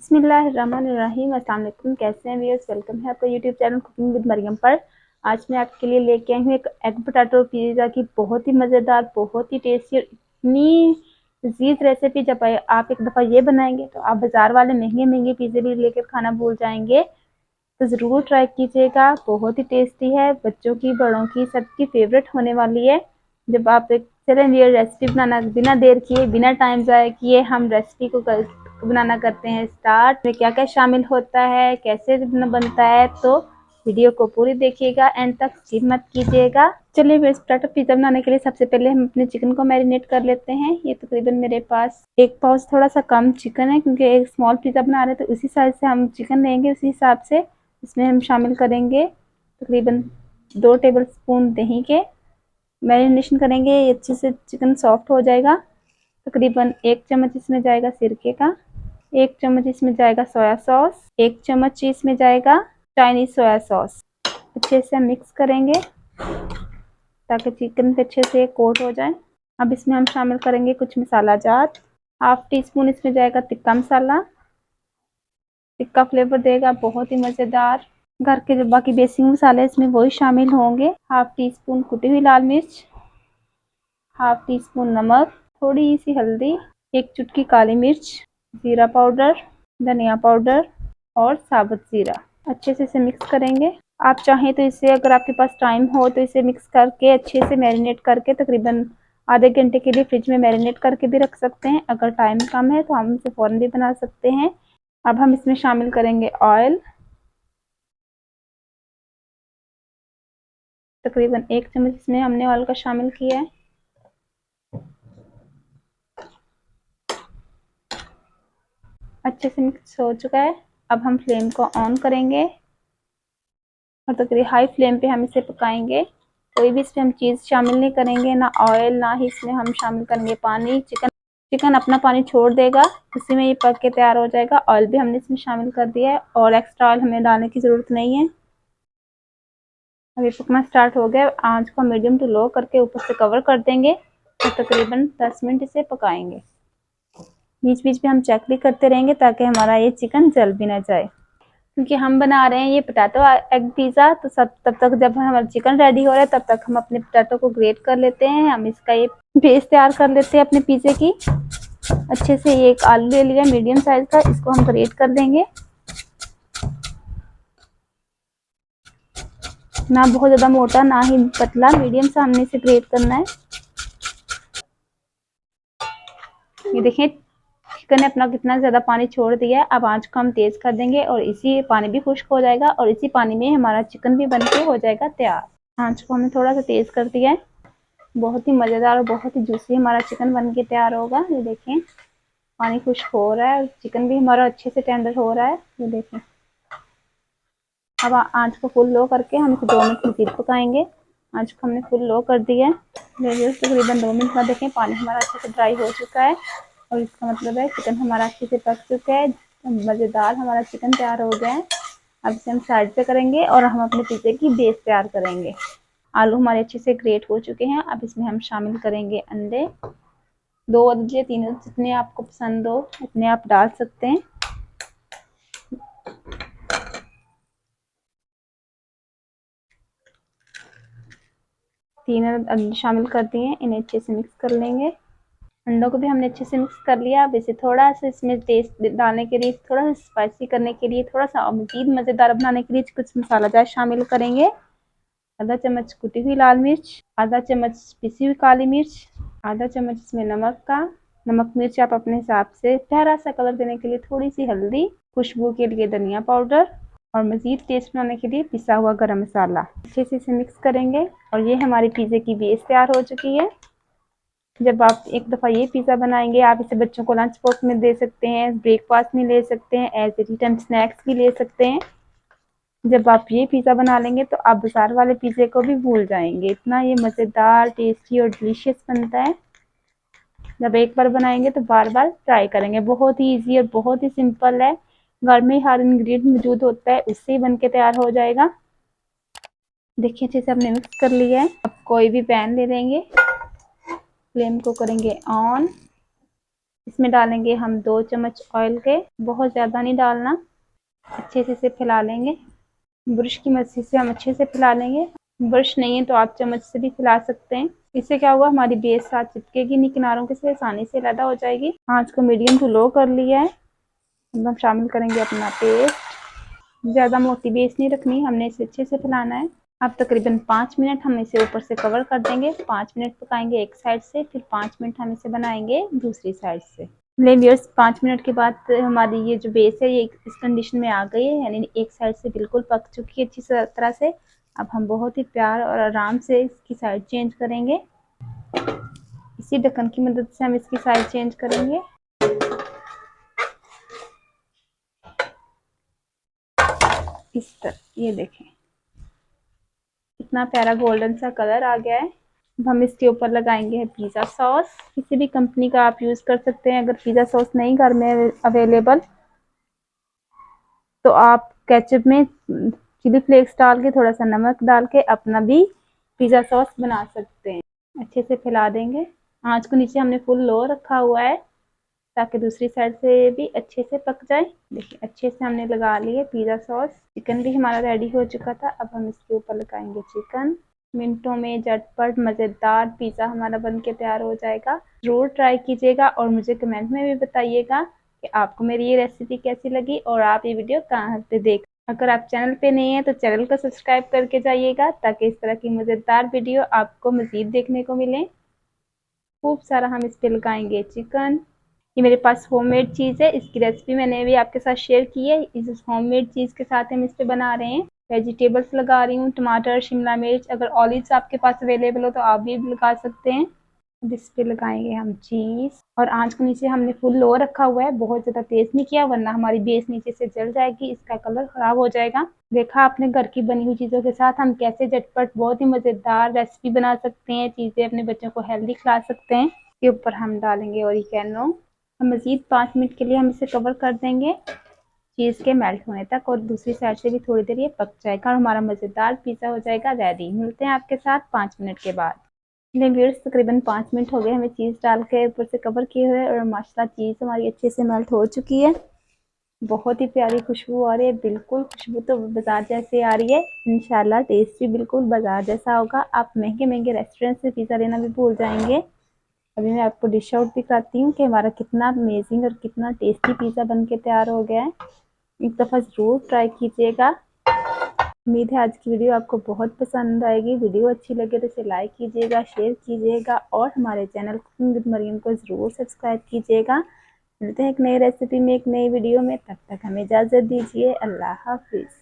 बिस्मिल्लाहिर्रहमानिर्रहीम। अस्सलाम वालेकुम। कैसे हैं व्यूअर्स? वेलकम है आपका YouTube channel cooking with Mariam पर। आज मैं आपके लिए लेके आई हूँ एक एग पोटैटो पिज़्ज़ा की बहुत ही मज़ेदार, बहुत ही टेस्टी और इतनी लजीज रेसिपी। जब आप एक दफ़ा ये बनाएंगे तो आप बाज़ार वाले महंगे महंगे पिज़्ज़े भी लेकर खाना भूल जाएंगे। तो ज़रूर ट्राई कीजिएगा, बहुत ही टेस्टी है, बच्चों की बड़ों की सबकी फेवरेट होने वाली है। जब आप एक चलें ये रेसिपी बनाना बिना देर किए, बिना टाइम ज़ाया किए हम रेसिपी को बनाना करते हैं स्टार्ट। में क्या क्या शामिल होता है, कैसे बनता है, तो वीडियो को पूरी देखिएगा, एंड तक स्किप मत कीजिएगा। चलिए फिर पोटैटो पिज़्ज़ा बनाने के लिए सबसे पहले हम अपने चिकन को मैरिनेट कर लेते हैं। ये तकरीबन मेरे पास एक पाउच थोड़ा सा कम चिकन है, क्योंकि एक स्मॉल पिज़्ज़ा बना रहे हैं तो उसी साइज से हम चिकन लेंगे। उसी हिसाब से इसमें हम शामिल करेंगे तकरीबन 2 टेबल स्पून दही के। मैरिनेशन करेंगे, अच्छे से चिकन सॉफ्ट हो जाएगा। तकरीबन 1 चम्मच इसमें जाएगा सिरके का, 1 चम्मच इसमें जाएगा सोया सॉस, 1 चम्मच इसमें जाएगा चाइनीज सोया सॉस। अच्छे से मिक्स करेंगे ताकि चिकन पे अच्छे से कोट हो जाए। अब इसमें हम शामिल करेंगे कुछ मसाला जात। 1/2 टीस्पून इसमें जाएगा तिक्का मसाला, तिक्का फ्लेवर देगा, बहुत ही मज़ेदार। घर के जो बाकी बेसिक मसाले इसमें वही शामिल होंगे। 1/2 टीस्पून कुटी हुई लाल मिर्च, 1/2 टीस्पून नमक, थोड़ी सी हल्दी, 1 चुटकी काली मिर्च, जीरा पाउडर, धनिया पाउडर और साबुत जीरा। अच्छे से इसे मिक्स करेंगे। आप चाहें तो इसे, अगर आपके पास टाइम हो तो इसे मिक्स करके अच्छे से मैरिनेट करके तकरीबन आधे घंटे के लिए फ्रिज में मैरिनेट करके भी रख सकते हैं। अगर टाइम कम है तो हम इसे फ़ौरन भी बना सकते हैं। अब हम इसमें शामिल करेंगे ऑयल, तकरीबन 1 चम्मच इसमें हमने ऑयल का शामिल किया है। अच्छे से मिक्स हो चुका है। अब हम फ्लेम को ऑन करेंगे और तकरीबन हाई फ्लेम पे हम इसे पकाएंगे। कोई भी इसमें हम चीज़ शामिल नहीं करेंगे, ना ऑयल, ना ही इसमें हम शामिल करेंगे पानी। चिकन अपना पानी छोड़ देगा, उसी में ये पक के तैयार हो जाएगा। ऑयल भी हमने इसमें शामिल कर दिया है और एक्स्ट्रा ऑयल हमें डालने की ज़रूरत नहीं है। अब ये पकना स्टार्ट हो गया। आंच को मीडियम टू लो करके ऊपर से कवर कर देंगे और तकरीबन 10 मिनट इसे पकाएंगे। बीच बीच में हम चेक भी करते रहेंगे ताकि हमारा ये चिकन जल भी ना जाए, क्योंकि हम बना रहे हैं ये पोटैटो एग पिज़्ज़ा। तो सब तब तक जब हमारा चिकन रेडी हो रहा है तब तक हम अपने पोटैटो को ग्रेट कर लेते हैं। हम इसका ये बेस तैयार कर लेते हैं अपने पिज़्ज़े की। अच्छे से ये एक आलू ले लिया मीडियम साइज का, इसको हम ग्रेट कर देंगे। ना बहुत ज़्यादा मोटा ना ही पतला, मीडियम सा हमने इसे ग्रेट करना है। ये देखें चिकन ने अपना कितना ज़्यादा पानी छोड़ दिया है। अब आंच को हम तेज़ कर देंगे और इसी पानी भी खुश्क हो जाएगा और इसी पानी में हमारा चिकन भी बन के हो जाएगा तैयार। आंच को हमने थोड़ा सा तेज़ कर दिया है। बहुत ही मज़ेदार और बहुत ही जूसी हमारा चिकन बन के तैयार होगा। ये देखें पानी खुश्क हो रहा है, चिकन भी हमारा अच्छे से टेंडर हो रहा है। ये देखें। अब आंच को फुल लो करके हम इसे 2 मिनट मज़ीद पकाएंगे। आंच को हमने फुल लो कर दिया है। तकरीबन 2 मिनट बाद देखें पानी हमारा अच्छे से ड्राई हो चुका है और इसका मतलब है चिकन हमारा अच्छे से पक चुका है। मज़ेदार हमारा चिकन तैयार हो गया है। अब इसे हम साइड पे करेंगे और हम अपने पिज़्ज़े की बेस तैयार करेंगे। आलू हमारे अच्छे से ग्रेट हो चुके हैं। अब इसमें हम शामिल करेंगे अंडे, 2 या 3 जितने आपको पसंद हो उतने आप डाल सकते हैं। तीन अंडे शामिल कर दिए, इन्हें अच्छे से मिक्स कर लेंगे। अंडों को भी हमने अच्छे से मिक्स कर लिया। अब इसे थोड़ा सा इसमें टेस्ट डालने के लिए, थोड़ा सा स्पाइसी करने के लिए, थोड़ा सा मज़ीद मज़ेदार बनाने के लिए कुछ मसाला जात शामिल करेंगे। आधा चम्मच कुटी हुई लाल मिर्च, आधा चम्मच पिसी हुई काली मिर्च, आधा चम्मच इसमें नमक का। नमक मिर्च आप अपने हिसाब से। प्यारा सा कलर देने के लिए थोड़ी सी हल्दी, खुशबू के लिए धनिया पाउडर और मज़ीद टेस्ट बनाने के लिए पिसा हुआ गरम मसाला। अच्छे से इसे मिक्स करेंगे और ये हमारी पिज़्ज़े की बेस तैयार हो चुकी है। जब आप एक दफ़ा ये पिज़्ज़ा बनाएंगे, आप इसे बच्चों को लंच बॉक्स में दे सकते हैं, ब्रेकफास्ट में ले सकते हैं, as a tea time snacks भी ले सकते हैं। जब आप ये पिज़्ज़ा बना लेंगे तो आप बाजार वाले पिज़्ज़े को भी भूल जाएंगे, इतना ये मज़ेदार, टेस्टी और डिलीशियस बनता है। जब एक बार बनाएंगे तो बार बार ट्राई करेंगे। बहुत ही ईजी और बहुत ही सिंपल है। घर में हर इंग्रेडिएंट मौजूद होता है, उससे ही बन के तैयार हो जाएगा। देखिए अच्छे से हमने मिक्स कर लिया है। अब कोई भी पैन ले लेंगे, फ्लेम को करेंगे ऑन इसमें डालेंगे हम 2 चम्मच ऑयल के, बहुत ज़्यादा नहीं डालना। अच्छे से इसे फैला लेंगे। ब्रश की मदद से हम अच्छे से फैला लेंगे। ब्रश नहीं है तो आप चम्मच से भी फैला सकते हैं। इससे क्या हुआ, हमारी बेस साथ चिपकेगी नहीं किनारों के, से आसानी से अलग हो जाएगी। आंच को मीडियम टू लो कर लिया है। अब हम शामिल करेंगे अपना पेस्ट। ज़्यादा मोटी बेस नहीं रखनी, हमने इसे अच्छे से फैलाना है। अब तकरीबन 5 मिनट हम इसे ऊपर से कवर कर देंगे। 5 मिनट पकाएंगे एक साइड से, फिर 5 मिनट हम इसे बनाएंगे दूसरी साइड से। व्यूअर्स 5 मिनट के बाद हमारी ये जो बेस है ये इस कंडीशन में आ गई है, यानी एक साइड से बिल्कुल पक चुकी है अच्छी तरह से। अब हम बहुत ही प्यार और आराम से इसकी साइड चेंज करेंगे। इसी ढक्कन की मदद से हम इसकी साइड चेंज करेंगे। इस तरह, ये देखें कितना प्यारा गोल्डन सा कलर आ गया है। अब हम इसके ऊपर लगाएंगे पिज़्ज़ा सॉस। किसी भी कंपनी का आप यूज़ कर सकते हैं। अगर पिज़्ज़ा सॉस नहीं घर में अवेलेबल तो आप केचप में चिली फ्लेक्स डाल के, थोड़ा सा नमक डाल के अपना भी पिज़्ज़ा सॉस बना सकते हैं। अच्छे से फैला देंगे। आंच को नीचे हमने फुल लो रखा हुआ है ताकि दूसरी साइड से भी अच्छे से पक जाए। देखिए अच्छे से हमने लगा लिए पिज़्ज़ा सॉस। चिकन भी हमारा रेडी हो चुका था। अब हम इसके ऊपर लगाएंगे चिकन। मिनटों में झटपट मज़ेदार पिज़्ज़ा हमारा बन के तैयार हो जाएगा। ज़रूर ट्राई कीजिएगा और मुझे कमेंट में भी बताइएगा कि आपको मेरी ये रेसिपी कैसी लगी और आप ये वीडियो कहाँ पे देख। अगर आप चैनल पे नए हैं तो चैनल को सब्सक्राइब करके जाइएगा ताकि इस तरह की मज़ेदार वीडियो आपको मज़ीद देखने को मिले। खूब सारा हम इस पे लगाएंगे चिकन। ये मेरे पास होममेड चीज़ है, इसकी रेसिपी मैंने भी आपके साथ शेयर की है। इस होममेड चीज़ के साथ हम इस पे बना रहे हैं। वेजिटेबल्स लगा रही हूँ, टमाटर, शिमला मिर्च। अगर ऑलिव्स आपके पास अवेलेबल हो तो आप भी लगा सकते हैं। अब इस पे लगाएंगे हम चीज़ और आंच को नीचे हमने फुल लो रखा हुआ है। बहुत ज़्यादा तेज नहीं किया वरना हमारी बेस नीचे से जल जाएगी, इसका कलर खराब हो जाएगा। देखा आपने घर की बनी हुई चीज़ों के साथ हम कैसे झटपट बहुत ही मज़ेदार रेसिपी बना सकते हैं। चीज़ें अपने बच्चों को हेल्दी खिला सकते हैं। इसके ऊपर हम डालेंगे ओरिगेनो। हम मज़ीद 5 मिनट के लिए हम इसे कवर कर देंगे चीज़ के मेल्ट होने तक और दूसरी साइड से भी थोड़ी देर ये पक जाएगा और हमारा मज़ेदार पिज़्ज़ा हो जाएगा रेडी। मिलते हैं आपके साथ 5 मिनट के बाद। व्यूअर्स तकरीबन 5 मिनट हो गए हमें चीज़ डाल के ऊपर से कवर किए हुए और माशाल्लाह चीज़ हमारी अच्छे से मेल्ट हो चुकी है। बहुत ही प्यारी खुशबू आ रही है, बिल्कुल खुशबू तो बाजार जैसी आ रही है। इंशाल्लाह टेस्ट भी बिल्कुल बाजार जैसा होगा। आप महंगे महंगे रेस्टोरेंट से पिज़्ज़ा लेना भी भूल जाएंगे। अभी मैं आपको डिश आउट दिखाती हूँ कि हमारा कितना अमेजिंग और कितना टेस्टी पिज़्ज़ा बन के तैयार हो गया है। एक दफ़ा ज़रूर ट्राई कीजिएगा। उम्मीद है आज की वीडियो आपको बहुत पसंद आएगी। वीडियो अच्छी लगे तो इसे लाइक कीजिएगा, शेयर कीजिएगा और हमारे चैनल कुकिंग विद मरियम को ज़रूर सब्सक्राइब कीजिएगा। मिलते हैं एक नई रेसिपी में, एक नई वीडियो में। तब तक हमें इजाज़त दीजिए। अल्लाह हाफिज़।